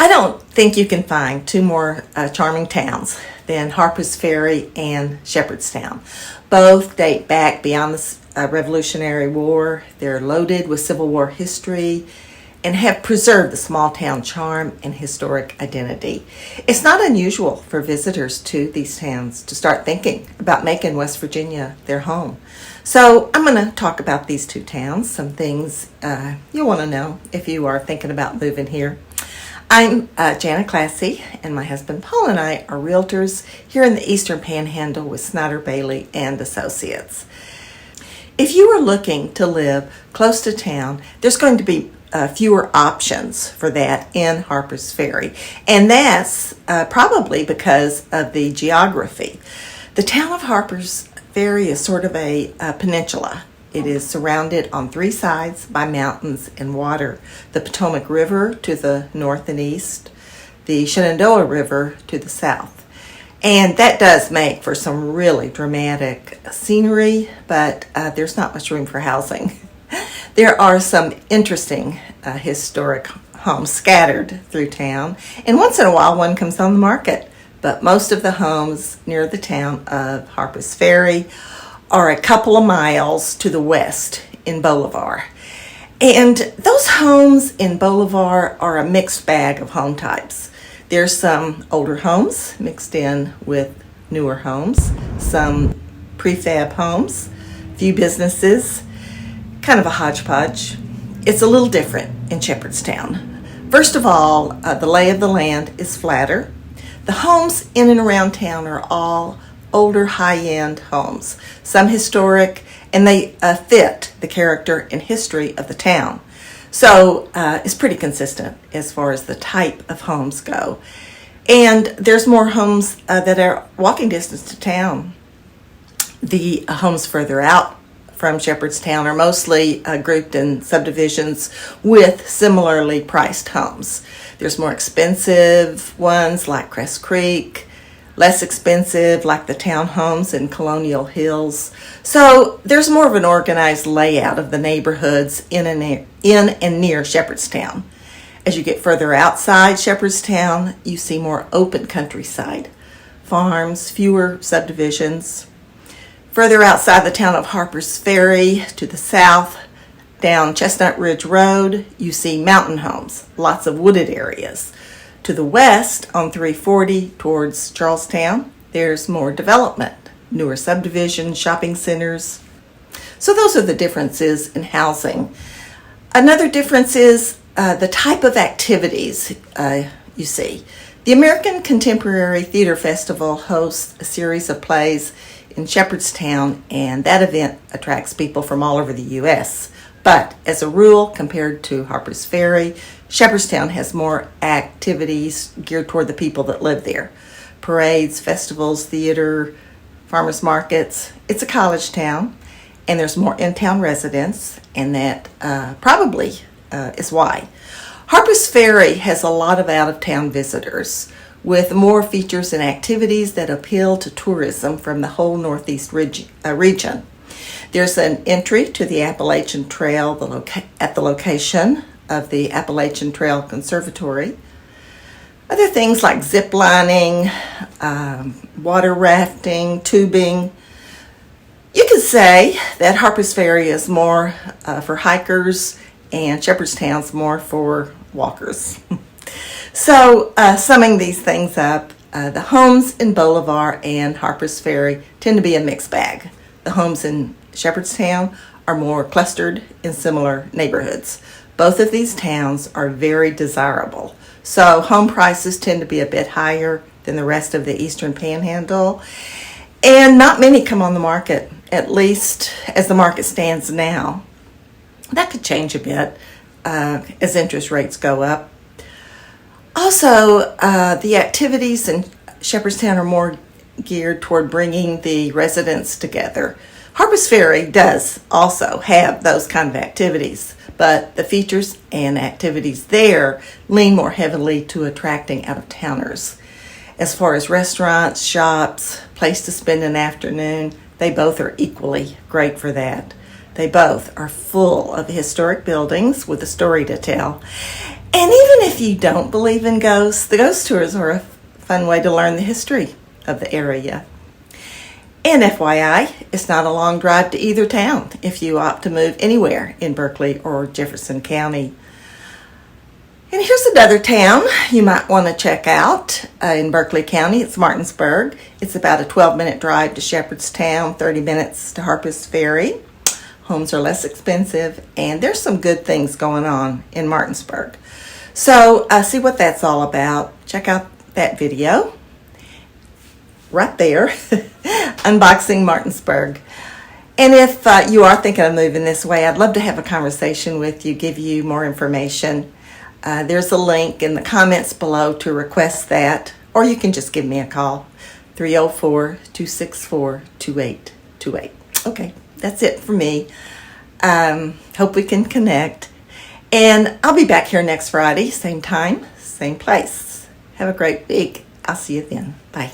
I don't think you can find two more charming towns than Harpers Ferry and Shepherdstown. Both date back beyond the Revolutionary War. They're loaded with Civil War history and have preserved the small town charm and historic identity. It's not unusual for visitors to these towns to start thinking about making West Virginia their home. So I'm going to talk about these two towns, some things you'll want to know if you are thinking about moving here. I'm Jana Classy, and my husband Paul and I are realtors here in the Eastern Panhandle with Snyder Bailey and Associates. If you are looking to live close to town, there's going to be fewer options for that in Harpers Ferry, and that's probably because of the geography. The town of Harpers Ferry is sort of a peninsula. It is surrounded on three sides by mountains and water. The Potomac River to the north and east, the Shenandoah River to the south. And that does make for some really dramatic scenery, but there's not much room for housing. There are some interesting historic homes scattered through town, and once in a while one comes on the market. But most of the homes near the town of Harpers Ferry are a couple of miles to the west in Bolivar. And those homes in Bolivar are a mixed bag of home types. There's some older homes mixed in with newer homes, some prefab homes, few businesses, kind of a hodgepodge. It's a little different in Shepherdstown. First of all, the lay of the land is flatter. The homes in and around town are all older, high-end homes, some historic, and they fit the character and history of the town. So it's pretty consistent as far as the type of homes go. And there's more homes that are walking distance to town. The homes further out from Shepherdstown are mostly grouped in subdivisions with similarly priced homes. There's more expensive ones like Crest Creek, less expensive like the townhomes in Colonial Hills. So there's more of an organized layout of the neighborhoods in and near Shepherdstown. As you get further outside Shepherdstown, you see more open countryside, farms, fewer subdivisions. Further outside the town of Harpers Ferry to the south, down Chestnut Ridge Road, you see mountain homes, lots of wooded areas. To the west, on 340 towards Charlestown, there's more development, newer subdivisions, shopping centers. So those are the differences in housing. Another difference is the type of activities you see. The American Contemporary Theater Festival hosts a series of plays in Shepherdstown, and that event attracts people from all over the U.S. But as a rule, compared to Harpers Ferry, Shepherdstown has more activities geared toward the people that live there. Parades, festivals, theater, farmers markets. It's a college town, and there's more in-town residents, and that probably is why. Harpers Ferry has a lot of out-of-town visitors with more features and activities that appeal to tourism from the whole Northeast region. There's an entry to the Appalachian Trail at the location of the Appalachian Trail Conservatory. Other things like zip lining, water rafting, tubing. You could say that Harpers Ferry is more for hikers and Shepherdstown's more for walkers. So summing these things up, the homes in Bolivar and Harpers Ferry tend to be a mixed bag. The homes in Shepherdstown are more clustered in similar neighborhoods. Both of these towns are very desirable. So home prices tend to be a bit higher than the rest of the Eastern Panhandle. And not many come on the market, at least as the market stands now. That could change a bit as interest rates go up. Also, the activities in Shepherdstown are more geared toward bringing the residents together. Harpers Ferry does also have those kind of activities, but the features and activities there lean more heavily to attracting out-of-towners. As far as restaurants, shops, place to spend an afternoon, they both are equally great for that. They both are full of historic buildings with a story to tell. And even if you don't believe in ghosts, the ghost tours are a fun way to learn the history of the area. And FYI, it's not a long drive to either town if you opt to move anywhere in Berkeley or Jefferson County. And here's another town you might want to check out in Berkeley County. It's Martinsburg. It's about a 12-minute drive to Shepherdstown, 30 minutes to Harpers Ferry. Homes are less expensive, and there's some good things going on in Martinsburg. So see what that's all about. Check out that video right there, Unboxing Martinsburg. And if you are thinking of moving this way, I'd love to have a conversation with you, give you more information. There's a link in the comments below to request that, or you can just give me a call, 304-264-2828. Okay, that's it for me. Hope we can connect. And I'll be back here next Friday, same time, same place. Have a great week. I'll see you then. Bye.